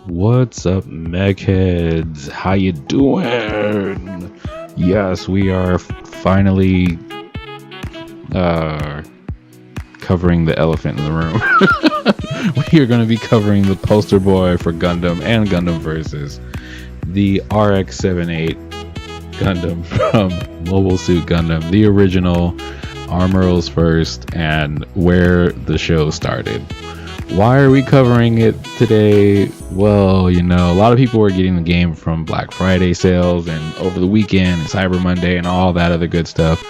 What's up, Megheads? How you doing? Yes, we are finally covering the elephant in the room. We are going to be covering the poster boy for Gundam and Gundam Versus, the RX-78 Gundam from Mobile Suit Gundam, the original, Armor's First, and where the show started. Why are we covering it today? Well, you know, a lot of people are getting the game from Black Friday sales and over the weekend and Cyber Monday and all that other good stuff.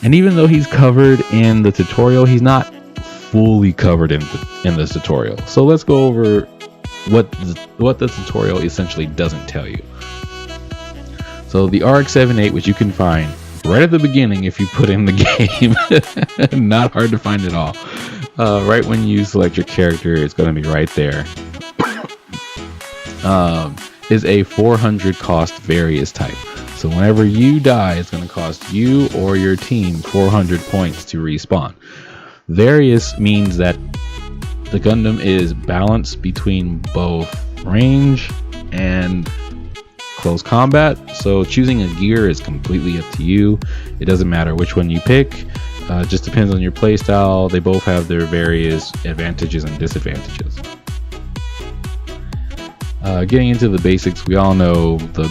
And even though he's covered in the tutorial, he's not fully covered in this tutorial. So let's go over what the tutorial essentially doesn't tell you. So the RX-78, which you can find right at the beginning if you put in the game, not hard to find at all. Right when you select your character, it's going to be right there. Is a 400 cost various type. So whenever you die, it's going to cost you or your team 400 points to respawn. Various means that the Gundam is balanced between both range and close combat. So choosing a gear is completely up to you. It doesn't matter which one you pick. It just depends on your playstyle. They both have their various advantages and disadvantages. Getting into the basics, we all know the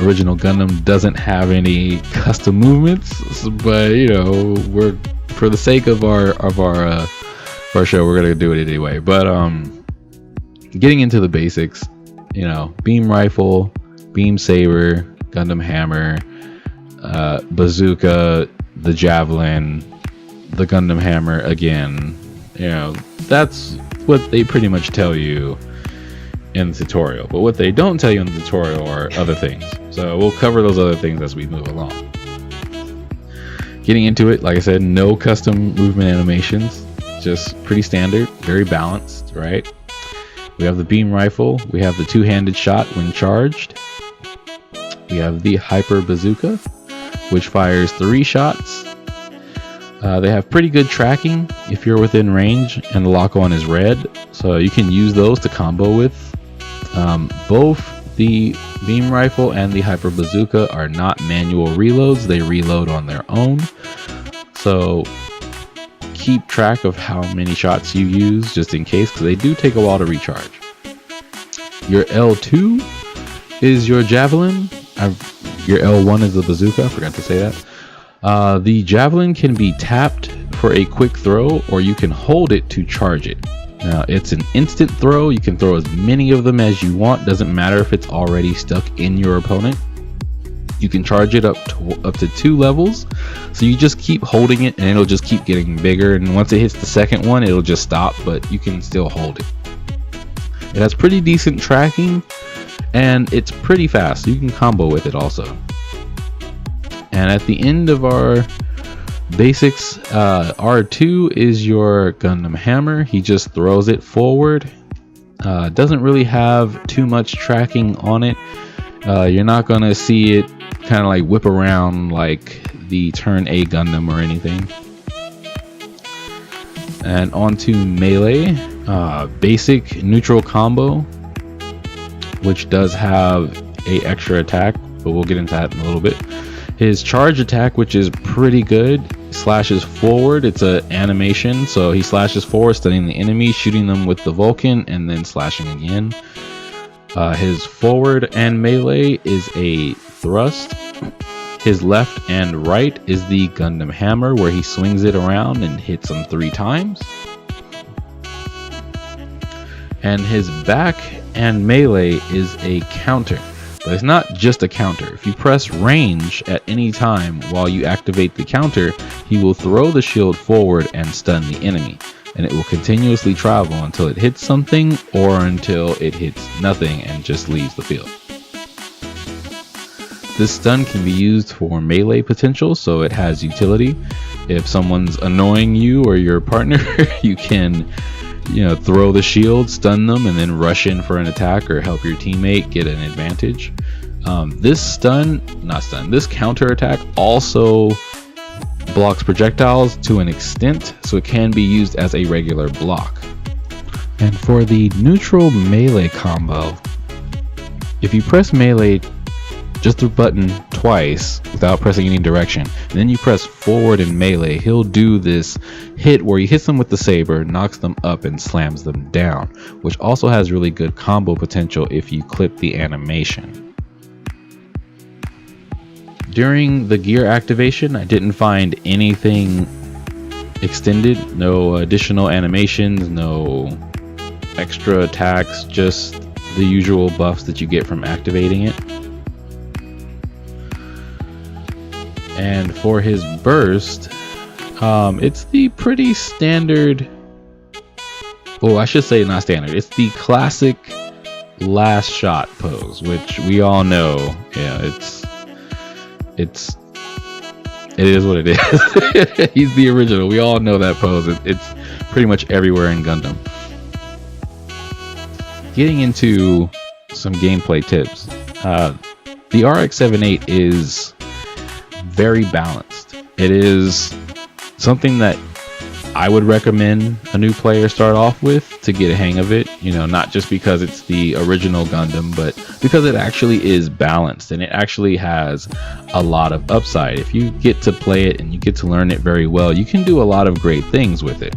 original Gundam doesn't have any custom movements, but you know, we're for the sake of our show, we're gonna do it anyway. But getting into the basics, you know, beam rifle, beam saber, Gundam hammer, bazooka, the javelin, the Gundam hammer again. You know, that's what they pretty much tell you in the tutorial. But what they don't tell you in the tutorial are other things. So we'll cover those other things as we move along. Getting into it, like I said, no custom movement animations, just pretty standard, very balanced, right? We have the beam rifle, we have the two-handed shot when charged. We have the hyper bazooka, which fires 3 shots. They have pretty good tracking if you're within range, and the lock-on is red, so you can use those to combo with. Both the beam rifle and the hyper bazooka are not manual reloads, they reload on their own. So keep track of how many shots you use just in case, because they do take a while to recharge. Your L2 is your javelin. Your L1 is the bazooka, I forgot to say that. The javelin can be tapped for a quick throw, or you can hold it to charge it. Now, it's an instant throw. You can throw as many of them as you want. Doesn't matter if it's already stuck in your opponent. You can charge it up to 2 levels. So you just keep holding it and it'll just keep getting bigger. And once it hits the second one, it'll just stop, but you can still hold it. It has pretty decent tracking and it's pretty fast. You can combo with it also. And at the end of our basics, R2 is your Gundam hammer. He just throws it forward. Doesn't really have too much tracking on it. You're not gonna see it kind of like whip around like the Turn A Gundam or anything. And onto melee, basic neutral combo, which does have a extra attack, but we'll get into that in a little bit. His charge attack, which is pretty good, slashes forward. It's an animation, so he slashes forward, stunning the enemy, shooting them with the Vulcan, and then slashing again. His forward and melee is a thrust. His left and right is the Gundam hammer, where he swings it around and hits them 3 times. And his back and melee is a counter. But it's not just a counter. If you press range at any time while you activate the counter, he will throw the shield forward and stun the enemy. And it will continuously travel until it hits something or until it hits nothing and just leaves the field. This stun can be used for melee potential, so it has utility. If someone's annoying you or your partner, you can, you know, throw the shield, stun them, and then rush in for an attack or help your teammate get an advantage. This counter attack also blocks projectiles to an extent, so it can be used as a regular block. And for the neutral melee combo, if you press melee, just the button twice without pressing any direction, and then you press forward in melee, he'll do this hit where he hits them with the saber, knocks them up, and slams them down, which also has really good combo potential if you clip the animation. During the gear activation, I didn't find anything extended, no additional animations, no extra attacks, just the usual buffs that you get from activating it. And for his burst, it's the pretty standard, oh, I should say not standard, it's the classic last shot pose, which we all know. Yeah, it is what it is. He's the original. We all know that pose. It's pretty much everywhere in Gundam. Getting into some gameplay tips, the RX-78 is very balanced. It is something that I would recommend a new player start off with to get a hang of it, you know, not just because it's the original Gundam, but because it actually is balanced and it actually has a lot of upside. If you get to play it and you get to learn it very well, you can do a lot of great things with it.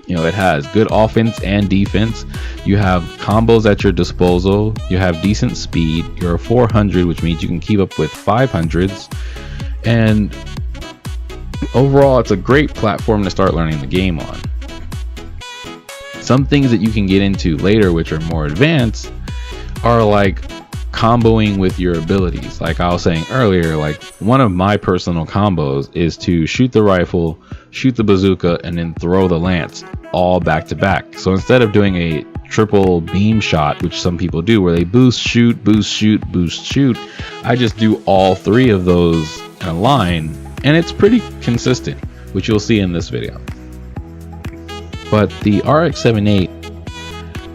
You know, it has good offense and defense. You have combos at your disposal. You have decent speed. You're a 400, which means you can keep up with 500s. And overall, it's a great platform to start learning the game on. Some things that you can get into later, which are more advanced, are like comboing with your abilities. Like I was saying earlier, like one of my personal combos is to shoot the rifle, shoot the bazooka, and then throw the lance all back to back. So instead of doing a triple beam shot, which some people do, where they boost, shoot, boost, shoot, boost, shoot, I just do all three of those in a line, and it's pretty consistent, which you'll see in this video. But the RX-78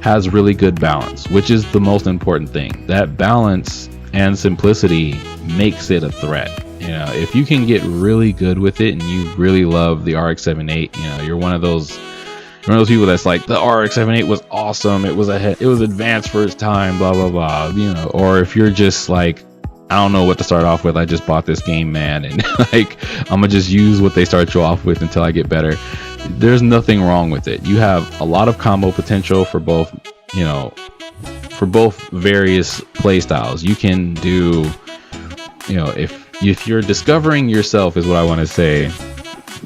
has really good balance, which is the most important thing. That balance and simplicity makes it a threat. You know, if you can get really good with it and you really love the RX-78, you know, you're one of those people that's like, the RX-78 was awesome, it was advanced for its time, blah blah blah, you know. Or if you're just like, I don't know what to start off with, I just bought this game, man, and like I'm gonna just use what they start you off with until I get better. There's nothing wrong with it. You have a lot of combo potential for both, you know, for both various play styles. You can do, you know, if you're discovering yourself, is what I want to say,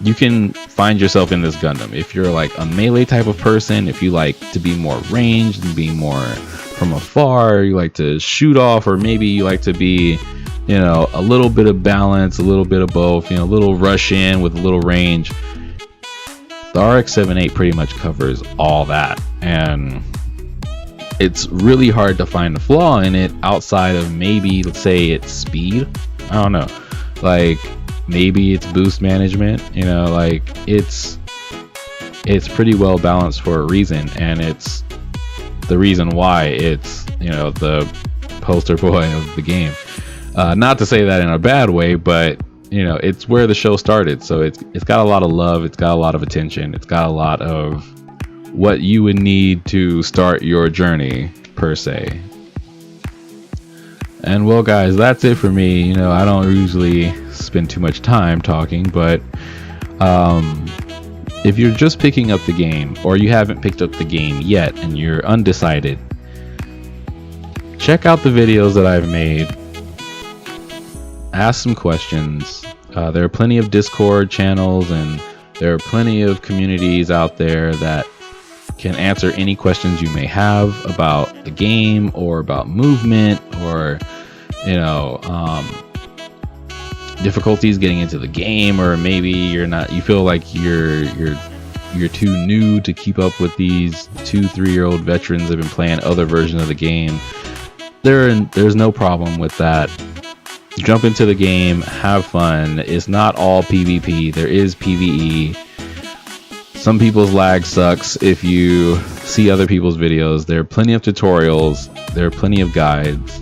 you can find yourself in this Gundam. If you're like a melee type of person, if you like to be more ranged and be more from afar, you like to shoot off, or maybe you like to be, you know, a little bit of balance, a little bit of both, you know, a little rush in with a little range, the RX-78 pretty much covers all that. And it's really hard to find a flaw in it outside of maybe, let's say, it's speed. I don't know, like maybe it's boost management, you know, like it's pretty well balanced for a reason, and it's the reason why it's, you know, the poster boy of the game. Not to say that in a bad way, but you know, it's where the show started, so it's got a lot of love, it's got a lot of attention, it's got a lot of what you would need to start your journey, per se. And well guys, that's it for me. You know, I don't usually spend too much time talking, but if you're just picking up the game, or you haven't picked up the game yet and you're undecided, check out the videos that I've made. Ask some questions. There are plenty of Discord channels, and there are plenty of communities out there that can answer any questions you may have about the game, or about movement, or you know, difficulties getting into the game, or maybe you feel like you're too new to keep up with these 2-3-year-old veterans that have been playing other versions of the game. There's no problem with that. Jump into the game, have fun. It's not all PvP, there is PvE. Some people's lag sucks. If you see other people's videos, there are plenty of tutorials, there are plenty of guides.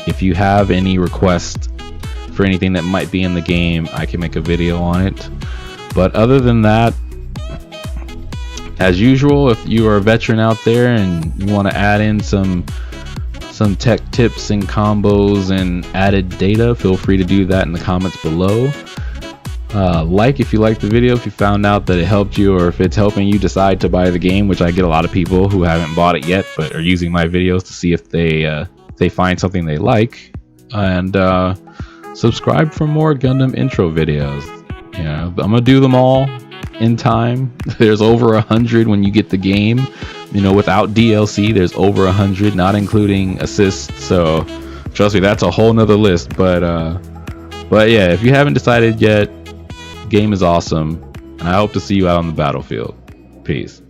If you have any requests for anything that might be in the game, I can make a video on it. But other than that, As usual, if you are a veteran out there and you want to add in some tech tips and combos and added data, feel free to do that in the comments below. Like if you liked the video, if you found out that it helped you, or if it's helping you decide to buy the game, which I get a lot of people who haven't bought it yet but are using my videos to see if they find something they like. And subscribe for more Gundam intro videos. You know, I'm gonna do them all in time. There's over 100 when you get the game. You know, without DLC, there's over 100, not including assists. So trust me, that's a whole nother list. But yeah, if you haven't decided yet, game is awesome, and I hope to see you out on the battlefield. Peace.